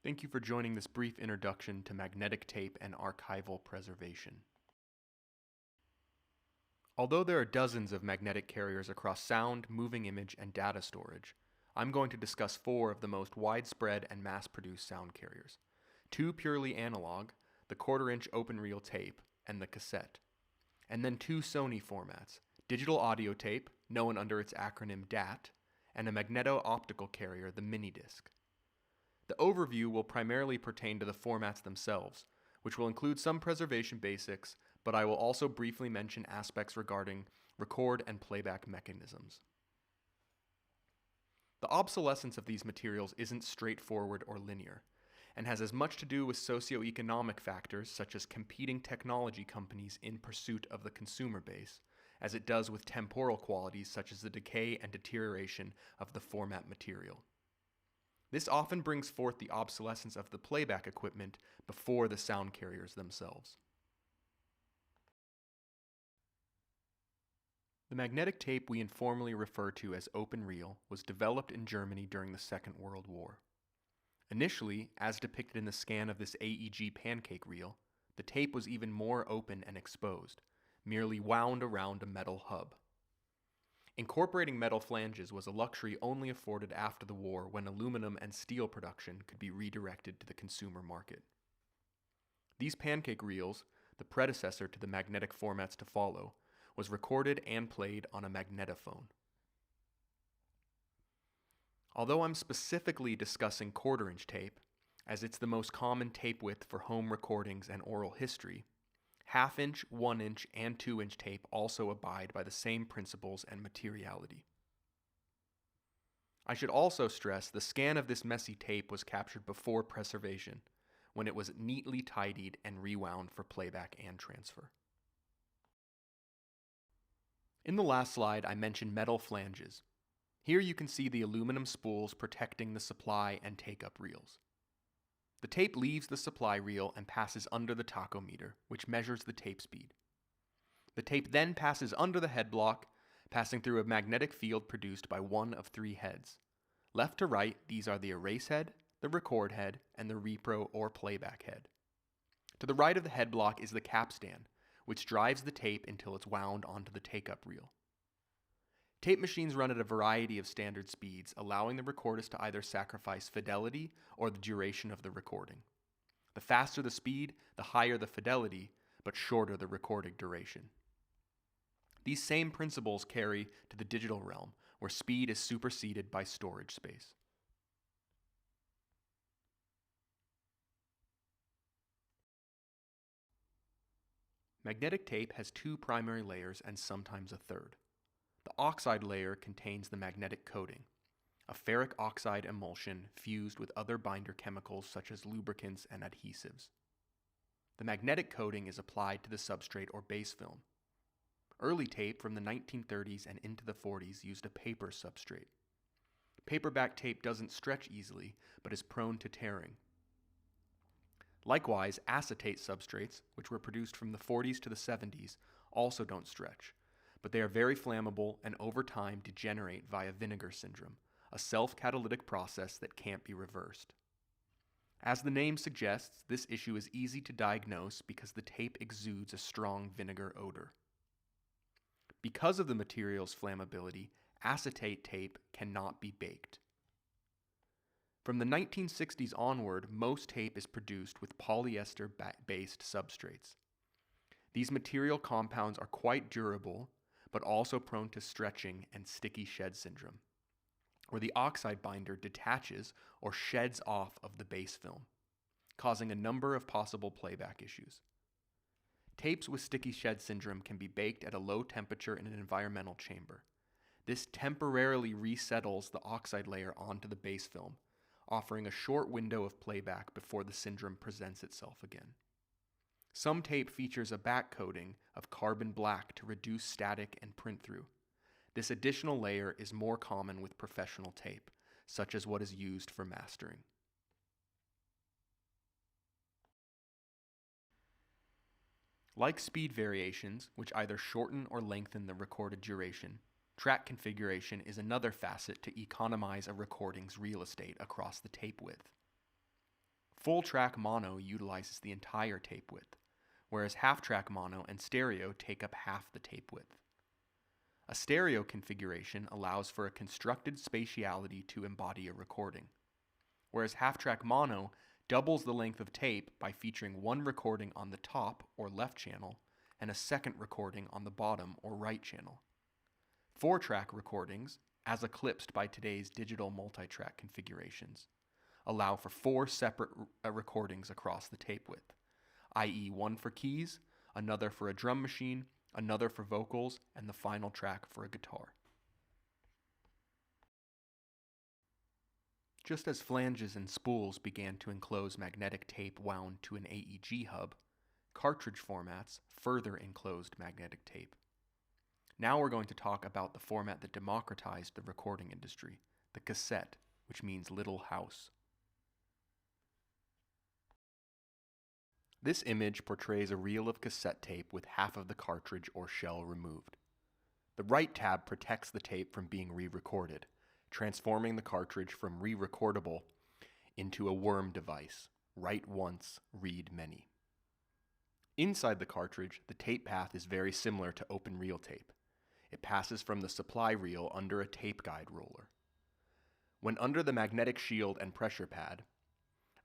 Thank you for joining this brief introduction to magnetic tape and archival preservation. Although there are dozens of magnetic carriers across sound, moving image, and data storage, I'm going to discuss 4 of the most widespread and mass-produced sound carriers. 2 purely analog, the quarter-inch open-reel tape, and the cassette. And then 2 Sony formats, digital audio tape, known under its acronym DAT, and a magneto-optical carrier, the MiniDisc. The overview will primarily pertain to the formats themselves, which will include some preservation basics, but I will also briefly mention aspects regarding record and playback mechanisms. The obsolescence of these materials isn't straightforward or linear, and has as much to do with socioeconomic factors such as competing technology companies in pursuit of the consumer base, as it does with temporal qualities such as the decay and deterioration of the format material. This often brings forth the obsolescence of the playback equipment before the sound carriers themselves. The magnetic tape we informally refer to as open reel was developed in Germany during the Second World War. Initially, as depicted in the scan of this AEG pancake reel, the tape was even more open and exposed, merely wound around a metal hub. Incorporating metal flanges was a luxury only afforded after the war when aluminum and steel production could be redirected to the consumer market. These pancake reels, the predecessor to the magnetic formats to follow, was recorded and played on a magnetophone. Although I'm specifically discussing quarter-inch tape, as it's the most common tape width for home recordings and oral history, half-inch, 1-inch, and 2-inch tape also abide by the same principles and materiality. I should also stress the scan of this messy tape was captured before preservation, when it was neatly tidied and rewound for playback and transfer. In the last slide, I mentioned metal flanges. Here you can see the aluminum spools protecting the supply and take-up reels. The tape leaves the supply reel and passes under the tachometer, which measures the tape speed. The tape then passes under the head block, passing through a magnetic field produced by one of 3 heads. Left to right, these are the erase head, the record head, and the repro or playback head. To the right of the head block is the capstan, which drives the tape until it's wound onto the take-up reel. Tape machines run at a variety of standard speeds, allowing the recordist to either sacrifice fidelity or the duration of the recording. The faster the speed, the higher the fidelity, but shorter the recording duration. These same principles carry to the digital realm, where speed is superseded by storage space. Magnetic tape has 2 primary layers and sometimes a third. The oxide layer contains the magnetic coating, a ferric oxide emulsion fused with other binder chemicals such as lubricants and adhesives. The magnetic coating is applied to the substrate or base film. Early tape from the 1930s and into the 40s used a paper substrate. Paperback tape doesn't stretch easily, but is prone to tearing. Likewise, acetate substrates, which were produced from the 40s to the 70s, also don't stretch, but they are very flammable and over time degenerate via vinegar syndrome, a self-catalytic process that can't be reversed. As the name suggests, this issue is easy to diagnose because the tape exudes a strong vinegar odor. Because of the material's flammability, acetate tape cannot be baked. From the 1960s onward, most tape is produced with polyester-based substrates. These material compounds are quite durable, but also prone to stretching and sticky shed syndrome, where the oxide binder detaches or sheds off of the base film, causing a number of possible playback issues. Tapes with sticky shed syndrome can be baked at a low temperature in an environmental chamber. This temporarily resettles the oxide layer onto the base film, offering a short window of playback before the syndrome presents itself again. Some tape features a back coating of carbon black to reduce static and print through. This additional layer is more common with professional tape, such as what is used for mastering. Like speed variations, which either shorten or lengthen the recorded duration, track configuration is another facet to economize a recording's real estate across the tape width. Full-track mono utilizes the entire tape width, whereas half-track mono and stereo take up half the tape width. A stereo configuration allows for a constructed spatiality to embody a recording, whereas half-track mono doubles the length of tape by featuring one recording on the top or left channel and a second recording on the bottom or right channel. 4-track recordings, as eclipsed by today's digital multi-track configurations, allow for 4 separate recordings across the tape width, i.e. one for keys, another for a drum machine, another for vocals, and the final track for a guitar. Just as flanges and spools began to enclose magnetic tape wound to an AEG hub, cartridge formats further enclosed magnetic tape. Now we're going to talk about the format that democratized the recording industry, the cassette, which means little house. This image portrays a reel of cassette tape with half of the cartridge or shell removed. The right tab protects the tape from being re-recorded, transforming the cartridge from re-recordable into a worm device, write once, read many. Inside the cartridge, the tape path is very similar to open reel tape. It passes from the supply reel under a tape guide roller. When under the magnetic shield and pressure pad,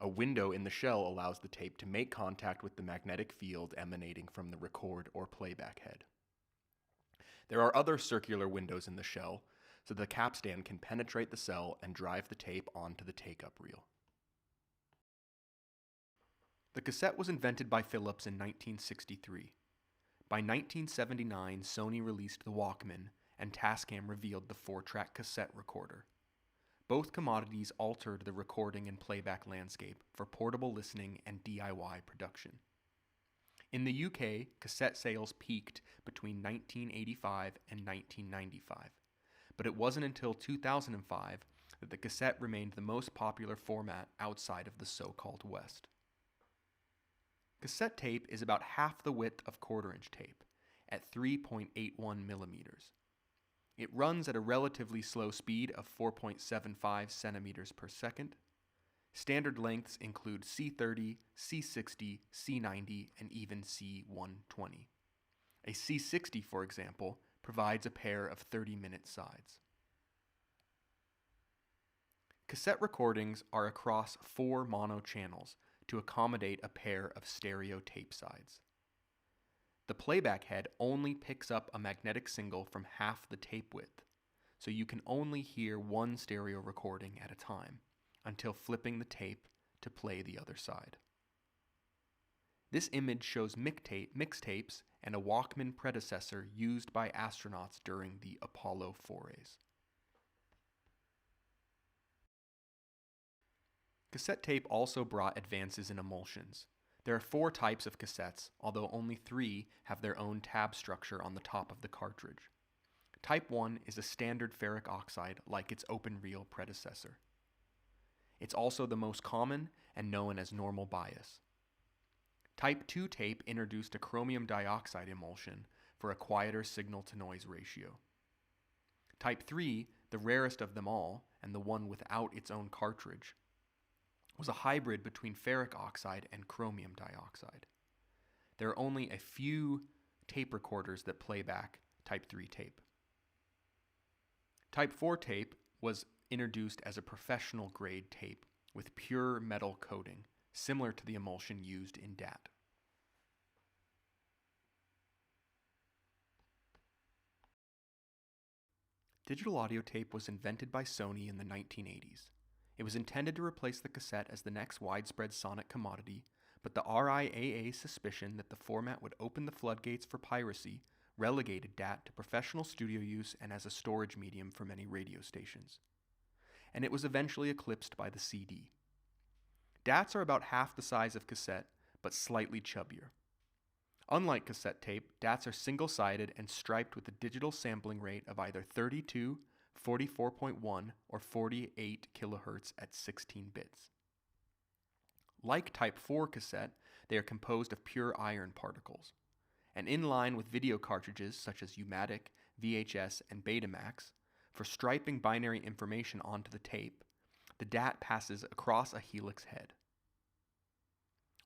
a window in the shell allows the tape to make contact with the magnetic field emanating from the record or playback head. There are other circular windows in the shell, so the capstan can penetrate the cell and drive the tape onto the take-up reel. The cassette was invented by Philips in 1963. By 1979, Sony released the Walkman, and Tascam revealed the 4-track cassette recorder. Both commodities altered the recording and playback landscape for portable listening and DIY production. In the UK, cassette sales peaked between 1985 and 1995, but it wasn't until 2005 that the cassette remained the most popular format outside of the so-called West. Cassette tape is about half the width of quarter-inch tape, at 3.81 millimeters. It runs at a relatively slow speed of 4.75 centimeters per second. Standard lengths include C30, C60, C90, and even C120. A C60, for example, provides a pair of 30-minute sides. Cassette recordings are across 4 mono channels to accommodate a pair of stereo tape sides. The playback head only picks up a magnetic signal from half the tape width, so you can only hear one stereo recording at a time, until flipping the tape to play the other side. This image shows mixtapes and a Walkman predecessor used by astronauts during the Apollo forays. Cassette tape also brought advances in emulsions. There are 4 types of cassettes, although only 3 have their own tab structure on the top of the cartridge. Type 1 is a standard ferric oxide like its open reel predecessor. It's also the most common and known as normal bias. Type 2 tape introduced a chromium dioxide emulsion for a quieter signal-to-noise ratio. Type 3, the rarest of them all, and the one without its own cartridge, was a hybrid between ferric oxide and chromium dioxide. There are only a few tape recorders that play back Type 3 tape. Type 4 tape was introduced as a professional-grade tape with pure metal coating, similar to the emulsion used in DAT. Digital audio tape was invented by Sony in the 1980s. It was intended to replace the cassette as the next widespread sonic commodity, but the RIAA's suspicion that the format would open the floodgates for piracy relegated DAT to professional studio use and as a storage medium for many radio stations. And it was eventually eclipsed by the CD. DATs are about half the size of cassette, but slightly chubbier. Unlike cassette tape, DATs are single-sided and striped with a digital sampling rate of either 32, 44.1, or 48 kilohertz at 16 bits. Like Type 4 cassette, they are composed of pure iron particles. And in line with video cartridges such as U-matic, VHS, and Betamax, for striping binary information onto the tape, the DAT passes across a helix head.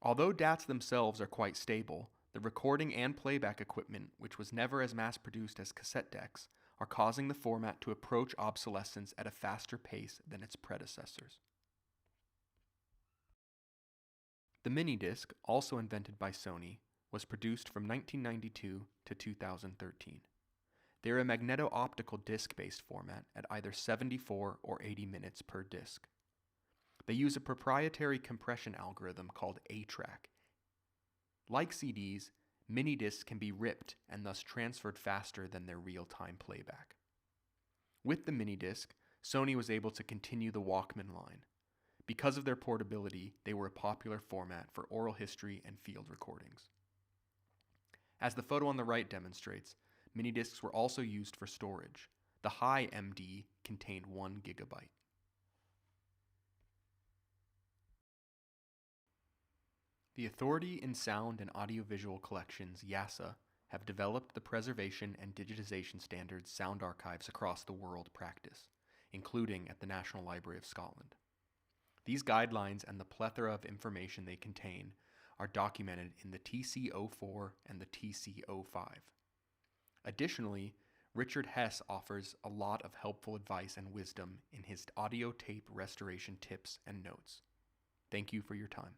Although DATs themselves are quite stable, the recording and playback equipment, which was never as mass-produced as cassette decks, are causing the format to approach obsolescence at a faster pace than its predecessors. The MiniDisc, also invented by Sony, was produced from 1992 to 2013. They're a magneto-optical disc-based format at either 74 or 80 minutes per disc. They use a proprietary compression algorithm called A-Track. Like CDs, MiniDiscs can be ripped and thus transferred faster than their real-time playback. With the MiniDisc, Sony was able to continue the Walkman line. Because of their portability, they were a popular format for oral history and field recordings. As the photo on the right demonstrates, MiniDiscs were also used for storage. The high MD contained 1 gigabyte. The Authority in Sound and Audiovisual Collections, YASA, have developed the preservation and digitization standards sound archives across the world practice, including at the National Library of Scotland. These guidelines and the plethora of information they contain are documented in the TC04 and the TC05. Additionally, Richard Hess offers a lot of helpful advice and wisdom in his audio tape restoration tips and notes. Thank you for your time.